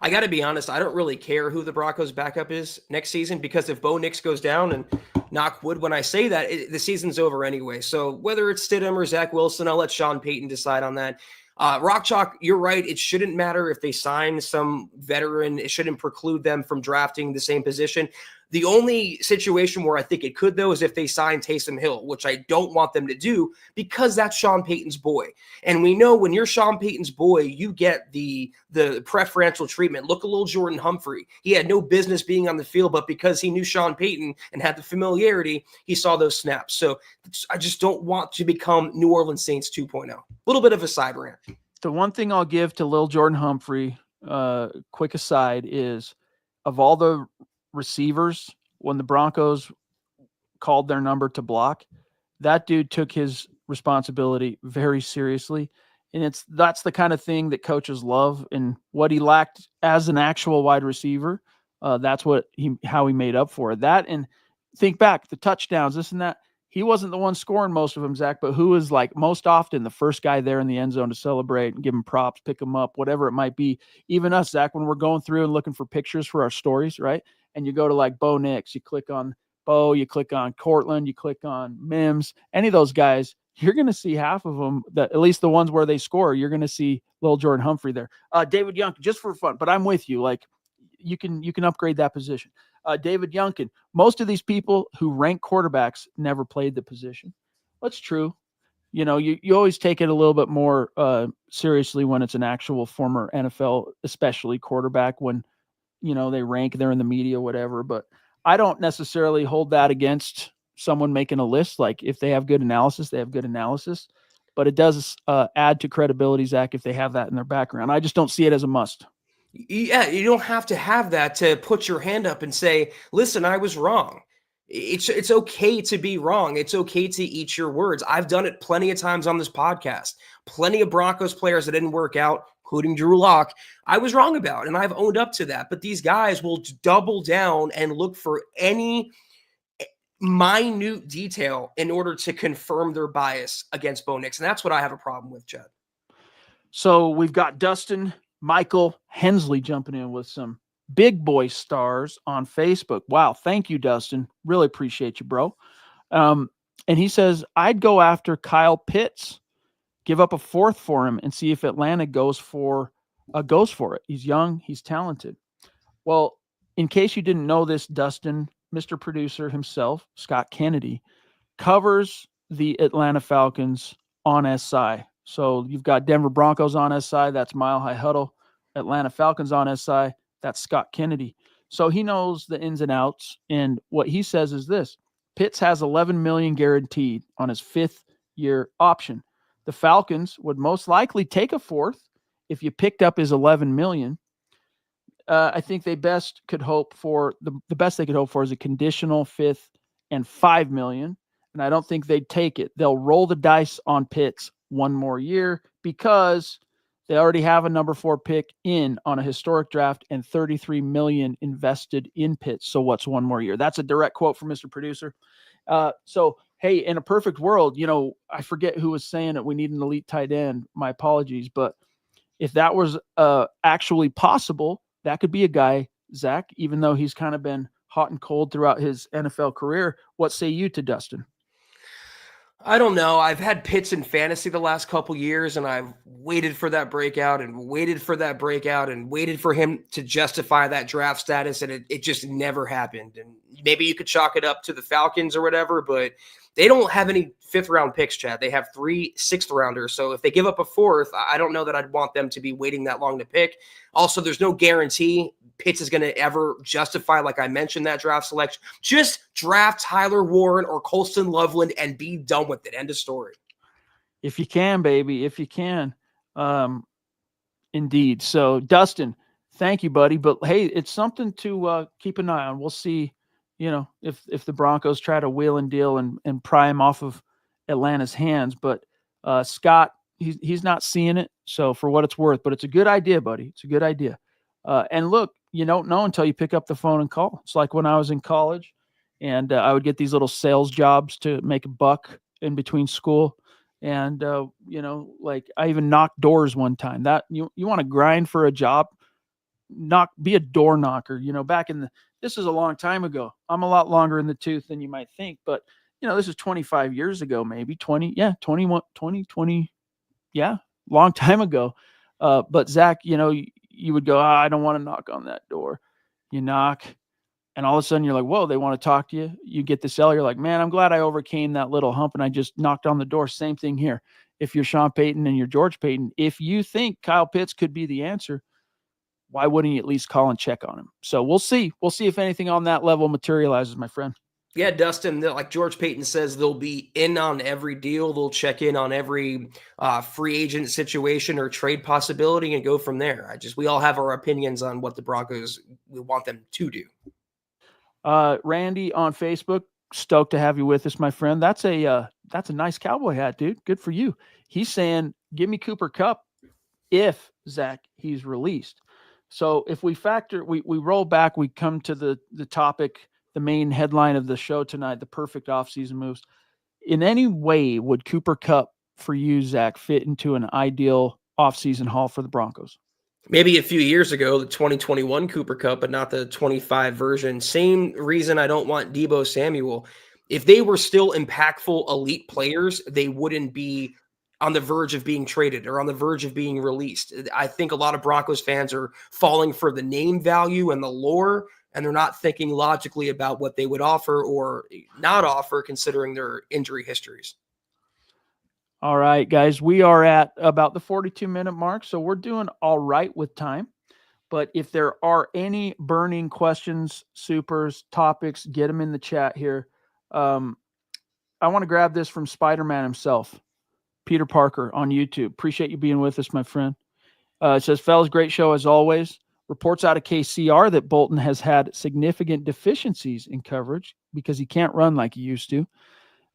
I got to be honest, I don't really care who the Broncos backup is next season, because if Bo Nix goes down, and knock wood when I say that, the season's over anyway. So whether it's Stidham or Zach Wilson, I'll let Sean Payton decide on that. Rock Chalk, you're right. It shouldn't matter if they sign some veteran. It shouldn't preclude them from drafting the same position. The only situation where I think it could, though, is if they sign Taysom Hill, which I don't want them to do, because that's Sean Payton's boy. And we know when you're Sean Payton's boy, you get the preferential treatment. Look at little Jordan Humphrey. He had no business being on the field, but because he knew Sean Payton and had the familiarity, he saw those snaps. So I just don't want to become New Orleans Saints 2.0. A little bit of a side rant. The one thing I'll give to Lil Jordan Humphrey, quick aside, is of all the receivers, when the Broncos called their number to block, that dude took his responsibility very seriously. And that's the kind of thing that coaches love, and what he lacked as an actual wide receiver. That's how he made up for it. That, and think back, the touchdowns, this and that. He wasn't the one scoring most of them, Zach, but who was like most often the first guy there in the end zone to celebrate and give him props, pick him up, whatever it might be. Even us, Zach, when we're going through and looking for pictures for our stories, right? And you go to like Bo Nix, you click on Bo, you click on Cortland, you click on Mims, any of those guys, you're going to see half of them, that at least the ones where they score, you're going to see little Jordan Humphrey there. David Young, just for fun, but I'm with you. Like you can upgrade that position. David Youngkin, most of these people who rank quarterbacks never played the position. That's true. You know, you always take it a little bit more seriously when it's an actual former NFL, especially quarterback, when, you know, they rank, they're in the media, whatever. But I don't necessarily hold that against someone making a list. Like if they have good analysis, they have good analysis. But it does add to credibility, Zach, if they have that in their background. I just don't see it as a must. Yeah, you don't have to have that to put your hand up and say, listen, I was wrong. It's okay to be wrong. It's okay to eat your words. I've done it plenty of times on this podcast. Plenty of Broncos players that didn't work out, including Drew Lock, I was wrong about, and I've owned up to that. But these guys will double down and look for any minute detail in order to confirm their bias against Bo Nix. And that's what I have a problem with, Chad. So we've got Dustin Michael Hensley jumping in with some big boy stars on Facebook. Wow. Thank you, Dustin. Really appreciate you, bro. And he says, I'd go after Kyle Pitts, give up a fourth for him, and see if Atlanta goes for it. He's young. He's talented. Well, in case you didn't know this, Dustin, Mr. Producer himself, Scott Kennedy, covers the Atlanta Falcons on SI. So you've got Denver Broncos on SI, that's Mile High Huddle. Atlanta Falcons on SI, that's Scott Kennedy. So he knows the ins and outs. And what he says is this: Pitts has $11 million guaranteed on his 5th-year option. The Falcons would most likely take a fourth if you picked up his $11 million. I think the best they could hope for is a conditional 5th and $5 million. And I don't think they'd take it. They'll roll the dice on Pitts one more year because they already have a number 4 pick in on a historic draft and $33 million invested in Pitts. So what's one more year? That's a direct quote from Mr. Producer. So, hey, in a perfect world, you know, I forget who was saying that we need an elite tight end. My apologies. But if that was actually possible, that could be a guy, Zach, even though he's kind of been hot and cold throughout his NFL career. What say you to Dustin? I don't know. I've had Pitts in fantasy the last couple years, and I've waited for that breakout and waited for that breakout and waited for him to justify that draft status, and it just never happened. And maybe you could chalk it up to the Falcons or whatever, but They don't have any 5th-round picks, Chad. They have 3 6th-rounders. So if they give up a 4th, I don't know that I'd want them to be waiting that long to pick. Also, there's no guarantee Pitts is going to ever justify, like I mentioned, that draft selection. Just draft Tyler Warren or Colston Loveland and be done with it. End of story. If you can, baby, if you can. Indeed. So, Dustin, thank you, buddy. But hey, it's something to keep an eye on. We'll see, if the Broncos try to wheel and deal and pry him off of Atlanta's hands. But Scott, he's not seeing it. So for what it's worth, but it's a good idea, buddy. It's a good idea. And look, you don't know until you pick up the phone and call. It's like when I was in college and I would get these little sales jobs to make a buck in between school. And, like I even knocked doors one time. That you want to grind for a job, be a door knocker, back this is a long time ago. I'm a lot longer in the tooth than you might think, but this is 25 years ago, maybe 20. Yeah. 21, 20. Yeah. Long time ago. But Zach, you would go, I don't want to knock on that door. You knock. And all of a sudden you're like, whoa, they want to talk to you. You get the cell. You're like, man, I'm glad I overcame that little hump and I just knocked on the door. Same thing here. If you're Sean Payton and you're George Payton, if you think Kyle Pitts could be the answer, why wouldn't you at least call and check on him? So we'll see. We'll see if anything on that level materializes, my friend. Yeah, Dustin, like George Payton says, they'll be in on every deal. They'll check in on every free agent situation or trade possibility and go from there. We all have our opinions on what the Broncos, we want them to do. Randy on Facebook, stoked to have you with us, my friend. That's a nice cowboy hat, dude. Good for you. He's saying, give me Cooper Kupp if, Zach, he's released. So if we roll back, we come to the topic, the main headline of the show tonight, the perfect offseason moves. In any way, would Cooper Kupp for you, Zach, fit into an ideal offseason haul for the Broncos? Maybe a few years ago, the 2021 Cooper Kupp, but not the 25 version. Same reason I don't want Deebo Samuel. If they were still impactful elite players, they wouldn't be on the verge of being traded or on the verge of being released. I think a lot of Broncos fans are falling for the name value and the lore, and they're not thinking logically about what they would offer or not offer considering their injury histories. All right, guys, we are at about the 42-minute mark, so we're doing all right with time. But if there are any burning questions, supers, topics, get them in the chat here. I want to grab this from Spider-Man himself, Peter Parker on YouTube. Appreciate you being with us, my friend. It says, fellas, great show as always. Reports out of KCR that Bolton has had significant deficiencies in coverage because he can't run like he used to.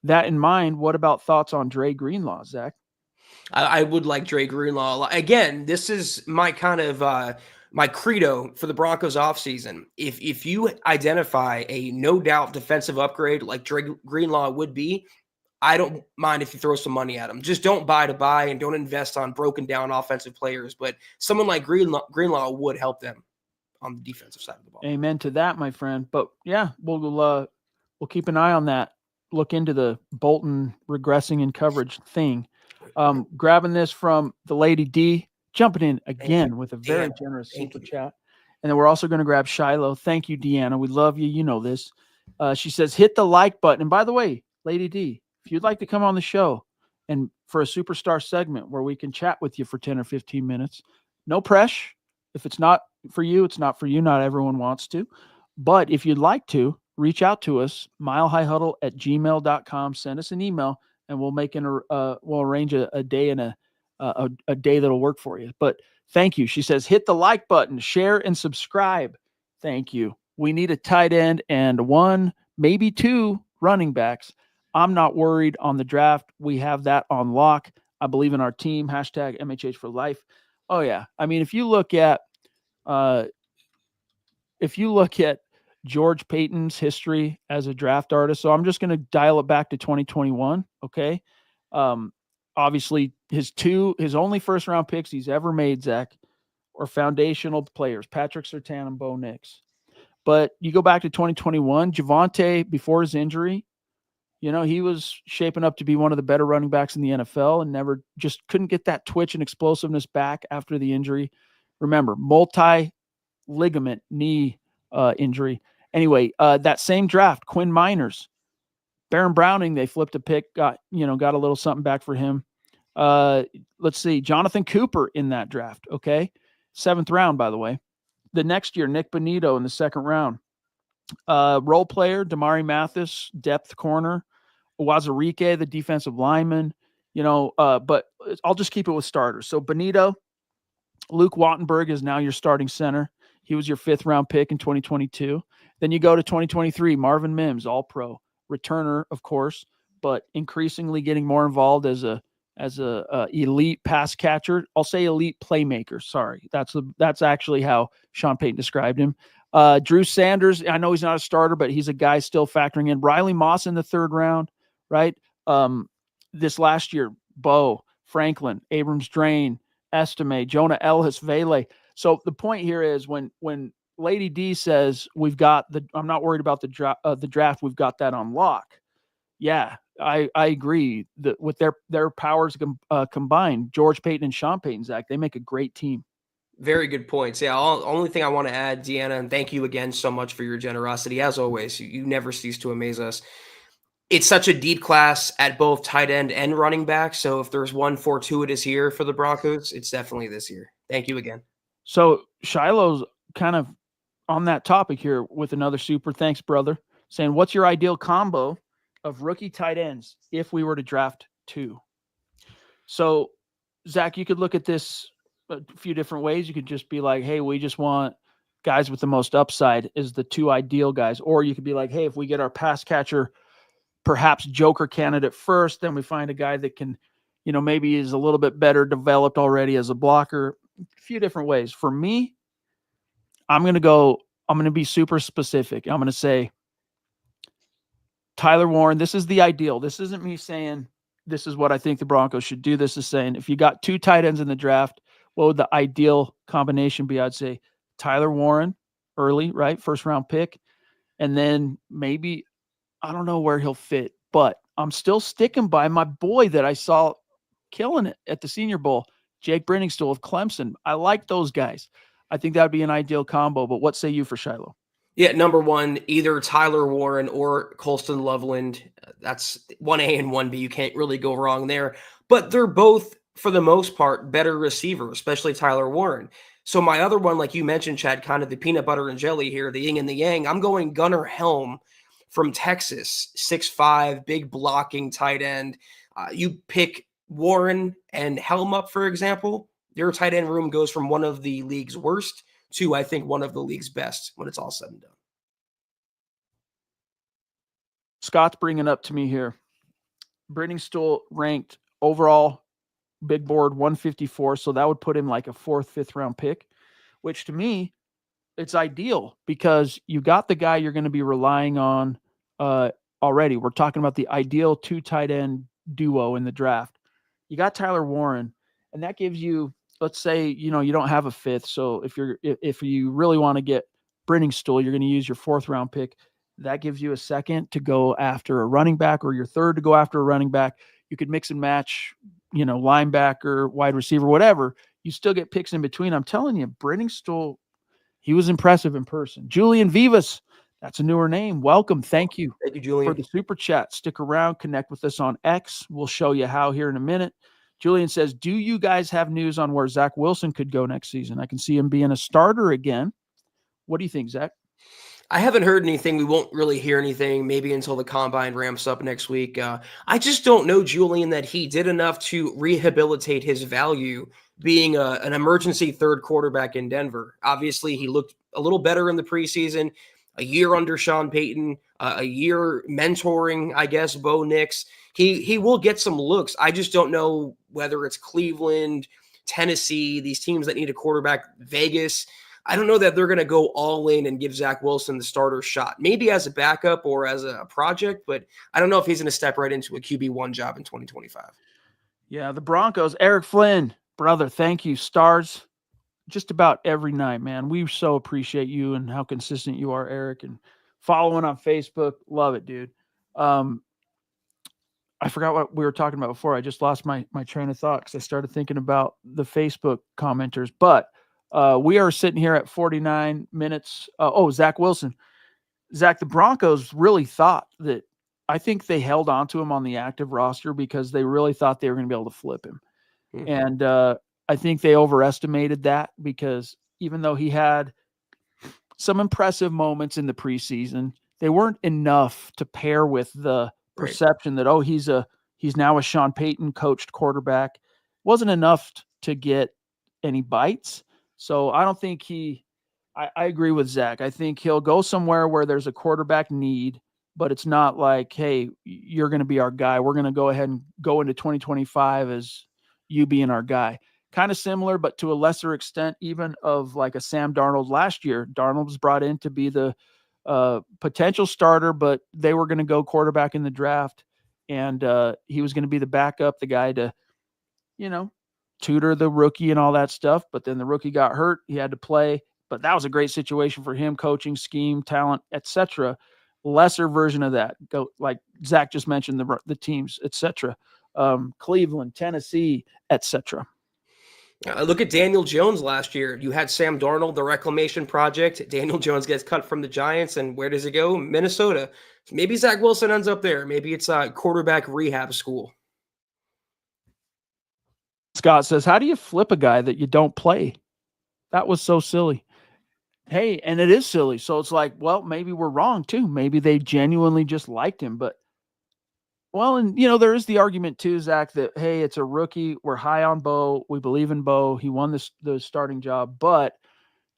That in mind, what about thoughts on Dre Greenlaw, Zach? I would like Dre Greenlaw. Again, this is my kind of my credo for the Broncos offseason. If you identify a no doubt defensive upgrade like Dre Greenlaw would be, I don't mind if you throw some money at him. Just don't buy to buy and don't invest on broken down offensive players. But someone like Greenlaw would help them on the defensive side of the ball. Amen to that, my friend. But yeah, we'll keep an eye on that. Look into the Bolton regressing in coverage thing. Grabbing this from the Lady D, jumping in again with a very generous super chat. And then we're also going to grab Shiloh. Thank you, Deanna. We love you. You know this. She says, hit the like button. And by the way, Lady D, if you'd like to come on the show and for a superstar segment where we can chat with you for 10 or 15 minutes, no pressure. If it's not for you, it's not for you. Not everyone wants to. But if you'd like to, reach out to us, milehighhuddle@gmail.com. Send us an email, and we'll we'll arrange a day and a day that'll work for you. But thank you. She says, hit the like button, share, and subscribe. Thank you. We need a tight end and one, maybe two running backs. I'm not worried on the draft. We have that on lock. I believe in our team. Hashtag MHH for life. Oh yeah. I mean, if you look at George Payton's history as a draft artist. So I'm just going to dial it back to 2021. Okay. Obviously his only first round picks he's ever made, Zach, are foundational players, Patrick Surtain and Bo Nix. But you go back to 2021, Javonte, before his injury, he was shaping up to be one of the better running backs in the NFL and just couldn't get that twitch and explosiveness back after the injury. Remember, multi-ligament knee injury. Anyway, that same draft, Quinn Miners, Baron Browning, they flipped a pick, got a little something back for him. Let's see, Jonathan Cooper in that draft. Okay. 7th round, by the way. The next year, Nick Bonito in the 2nd round. Role player, Damari Mathis, depth corner. Wazirike, the defensive lineman. But I'll just keep it with starters. So Bonito, Luke Wattenberg is now your starting center. He was your 5th round pick in 2022. Then you go to 2023, Marvin Mims, all pro, returner, of course, but increasingly getting more involved as a elite pass catcher. I'll say elite playmaker. Sorry. That's actually how Sean Payton described him. Drew Sanders, I know he's not a starter, but he's a guy still factoring in. Riley Moss in the 3rd round, right? This last year, Bo, Franklin, Abrams Drain, Estime, Jonah Ellis, Vele. So the point here is when Lady D says I'm not worried about the draft, we've got that on lock. Yeah, I agree that with their powers combined, George Payton and Sean Payton, Zach, they make a great team. Very good points. Yeah, only thing I want to add, Deanna, and thank you again so much for your generosity. As always, you never cease to amaze us. It's such a deep class at both tight end and running back. So if there's one fortuitous year for the Broncos, it's definitely this year. Thank you again. So Shiloh's kind of on that topic here with another super thanks, brother, saying, what's your ideal combo of rookie tight ends if we were to draft 2? So, Zach, you could look at this a few different ways. You could just be like, hey, we just want guys with the most upside is the 2 ideal guys. Or you could be like, hey, if we get our pass catcher, perhaps joker candidate first, then we find a guy that can, maybe is a little bit better developed already as a blocker. A few different ways. For me, I'm going to be super specific. I'm going to say Tyler Warren. This is the ideal. This isn't me saying this is what I think the Broncos should do. This is saying if you got 2 tight ends in the draft, what would the ideal combination be? I'd say Tyler Warren early, right? 1st round pick. And then maybe, I don't know where he'll fit, but I'm still sticking by my boy that I saw killing it at the Senior Bowl, Jake Brenningstool of Clemson. I like those guys. I think that would be an ideal combo, but what say you for Shiloh? Yeah, number 1, either Tyler Warren or Colston Loveland. That's 1A and 1B. You can't really go wrong there. But they're both, for the most part, better receivers, especially Tyler Warren. So my other one, like you mentioned, Chad, kind of the peanut butter and jelly here, the yin and the yang. I'm going Gunnar Helm from Texas, 6'5", big blocking tight end. You pick Warren and Helm up, for example, your tight end room goes from one of the league's worst to, I think, one of the league's best when it's all said and done. Scott's bringing up to me here. Brenningstool ranked overall big board 154, so that would put him like a 4th, 5th round pick, which to me, it's ideal because you got the guy you're going to be relying on already. We're talking about the ideal 2 tight end duo in the draft. You got Tyler Warren, and that gives you, let's say, you don't have a 5th. So if you really want to get Brenningstool, you're going to use your 4th round pick. That gives you a 2nd to go after a running back, or your 3rd to go after a running back. You could mix and match, linebacker, wide receiver, whatever. You still get picks in between. I'm telling you, Brenningstool, he was impressive in person. Julian Vivas, that's a newer name. Welcome. Thank you. Thank you, Julian, for the super chat. Stick around. Connect with us on X. We'll show you how here in a minute. Julian says, do you guys have news on where Zach Wilson could go next season? I can see him being a starter again. What do you think, Zach? I haven't heard anything. We won't really hear anything maybe until the combine ramps up next week. I just don't know, Julian, that he did enough to rehabilitate his value being an emergency 3rd quarterback in Denver. Obviously, he looked a little better in the preseason, a year under Sean Payton, a year mentoring, I guess, Bo Nix. He will get some looks. I just don't know whether it's Cleveland, Tennessee, these teams that need a quarterback, Vegas. I don't know that they're going to go all in and give Zach Wilson the starter shot, maybe as a backup or as a project, but I don't know if he's going to step right into a QB1 job in 2025. Yeah, the Broncos, Eric Flynn, brother, thank you. Stars just about every night, man. We so appreciate you and how consistent you are, Eric, and following on Facebook. Love it, dude. I forgot what we were talking about before. I just lost my train of thought because I started thinking about the Facebook commenters, but we are sitting here at 49 minutes. Zach Wilson. Zach, the Broncos really thought that I think they held on to him on the active roster because they really thought they were going to be able to flip him. Mhm. And I think they overestimated that because even though he had some impressive moments in the preseason, they weren't enough to pair with the perception that, he's now a Sean Payton coached quarterback. Wasn't enough to get any bites. So I don't think I agree with Zach. I think he'll go somewhere where there's a quarterback need, but it's not like, hey, you're going to be our guy. We're going to go ahead and go into 2025 as you being our guy. Kind of similar, but to a lesser extent, even of like a Sam Darnold last year. Darnold was brought in to be the potential starter, but they were going to go quarterback in the draft. And he was going to be the backup, the guy to, tutor the rookie and all that stuff. But then the rookie got hurt. He had to play. But that was a great situation for him, coaching, scheme, talent, etc. Lesser version of that, go like Zach just mentioned, the teams, etc. Cleveland, Tennessee, etc. Look at Daniel Jones last year. You had Sam Darnold, the reclamation project. Daniel Jones gets cut from the Giants, and where does he go? Minnesota. Maybe Zach Wilson ends up there. Maybe it's a quarterback rehab school. Scott says, how do you flip a guy that you don't play? That was so silly. Hey, and it is silly. So it's like, well, maybe we're wrong too. Maybe they genuinely just liked him. But, well, and, there is the argument too, Zach, that, hey, it's a rookie. We're high on Bo. We believe in Bo. He won the starting job. But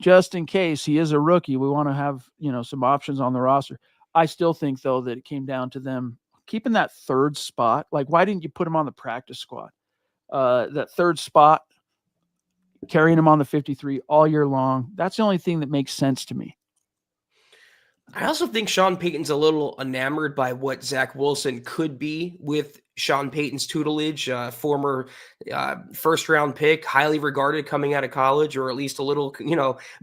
just in case he is a rookie, we want to have, some options on the roster. I still think, though, that it came down to them keeping that third spot. Like, why didn't you put him on the practice squad? That third spot, carrying him on the 53 all year long. That's the only thing that makes sense to me. I also think Sean Payton's a little enamored by what Zach Wilson could be with Sean Payton's tutelage, former first-round pick, highly regarded coming out of college, or at least a little,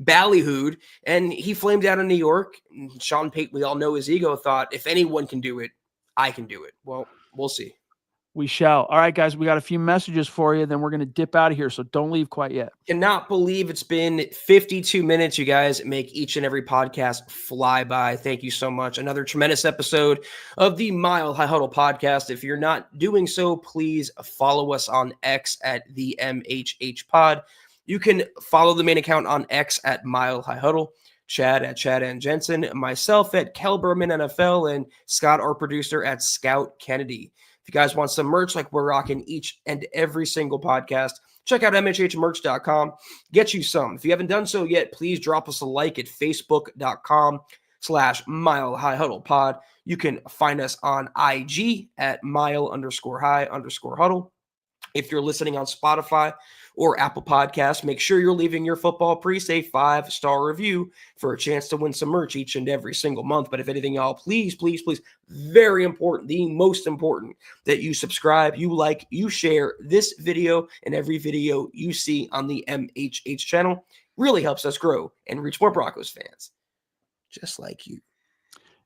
ballyhooed. And he flamed out in New York. Sean Payton, we all know his ego, thought, if anyone can do it, I can do it. Well, we'll see. We shall. All right, guys, we got a few messages for you. Then we're going to dip out of here, so don't leave quite yet. Cannot believe it's been 52 minutes. You guys make each and every podcast fly by. Thank you so much. Another tremendous episode of the Mile High Huddle podcast. If you're not doing so, please follow us on X at the MHH Pod. You can follow the main account on X at Mile High Huddle. Chad at Chad and Jensen, myself at Kelberman NFL, and Scott, our producer, at Scout Kennedy. If you guys want some merch like we're rocking each and every single podcast, check out mhhmerch.com. Get you some. If you haven't done so yet, please drop us a like at facebook.com/Mile High Huddle Pod. You can find us on IG at mile_high_huddle. If you're listening on Spotify or Apple Podcasts, make sure you're leaving your football priest a 5-star review for a chance to win some merch each and every single month. But if anything, y'all, please, please, please, very important, the most important, that you subscribe, you like, you share this video and every video you see on the MHH channel. Really helps us grow and reach more Broncos fans, just like you.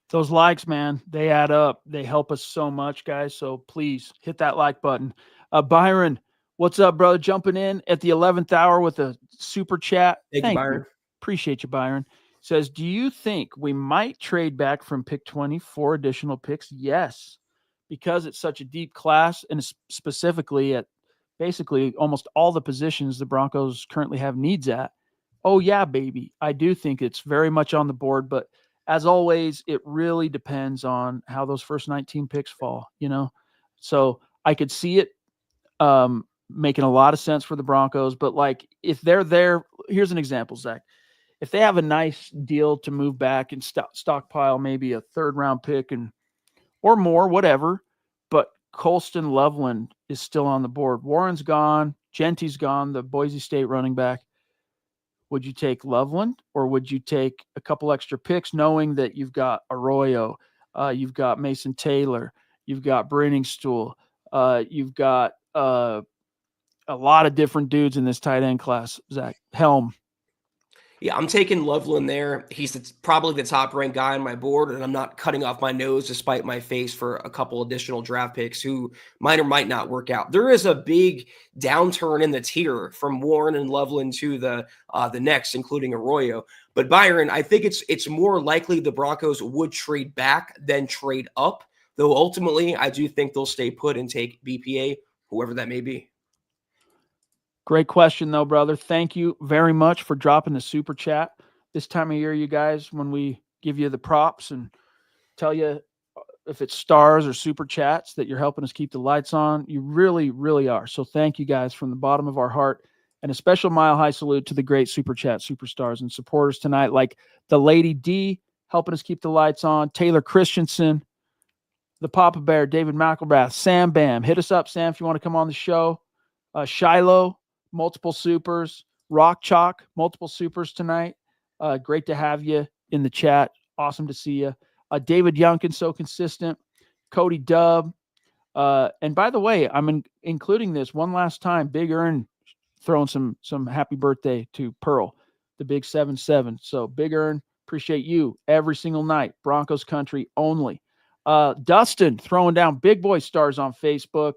Those likes, man, they add up. They help us so much, guys. So please hit that like button. Byron, what's up, brother? Jumping in at the 11th hour with a super chat. Thank you, Byron. Appreciate you, Byron. Says, do you think we might trade back from pick 20 for additional picks? Yes, because it's such a deep class, and specifically at basically almost all the positions the Broncos currently have needs at. Oh, yeah, baby. I do think it's very much on the board, but as always, it really depends on how those first 19 picks fall, So I could see it making a lot of sense for the Broncos, but like if they're there, here's an example, Zach. If they have a nice deal to move back and stockpile maybe a 3rd-round pick or more, whatever, but Colston Loveland is still on the board. Warren's gone, Genty's gone, the Boise State running back. Would you take Loveland, or would you take a couple extra picks knowing that you've got Arroyo, you've got Mason Taylor, you've got Brenningstool, you've got a lot of different dudes in this tight end class, Zach. Helm. Yeah, I'm taking Loveland there. He's probably the top-ranked guy on my board, and I'm not cutting off my nose despite my face for a couple additional draft picks who might or might not work out. There is a big downturn in the tier from Warren and Loveland to the next, including Arroyo. But Byron, I think it's more likely the Broncos would trade back than trade up though ultimately I do think they'll stay put and take BPA, whoever that may be. Great question, though, brother. Thank you very much for dropping the super chat. This time of year, you guys, when we give you the props and tell you if it's stars or super chats that you're helping us keep the lights on, you really, really are. So thank you guys from the bottom of our heart. And a special mile high salute to the great super chat superstars and supporters tonight, like the Lady D helping us keep the lights on, Taylor Christensen, the Papa Bear, David McElrath, Sam Bam. Hit us up, Sam, if you want to come on the show. Shiloh, multiple supers. Rock Chalk, multiple supers tonight. Great to have you in the chat. Awesome to see you. David Youngkin, so consistent. Cody Dubb. And by the way, I'm including this one last time. Big Earn throwing some happy birthday to Pearl, the big 7-7. So Big Earn, appreciate you every single night. Broncos country only. Dustin throwing down big boy stars on Facebook.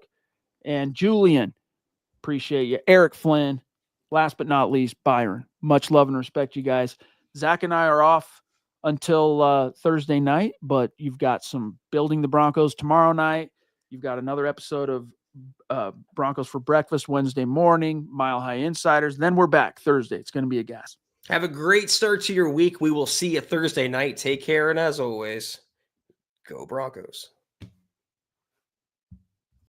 And Julian, appreciate you. Eric Flynn. Last but not least, Byron. Much love and respect, you guys. Zach and I are off until Thursday night, but you've got some Building the Broncos tomorrow night. You've got another episode of Broncos for Breakfast Wednesday morning, Mile High Insiders. Then we're back Thursday. It's going to be a gas. Have a great start to your week. We will see you Thursday night. Take care, and as always, go Broncos.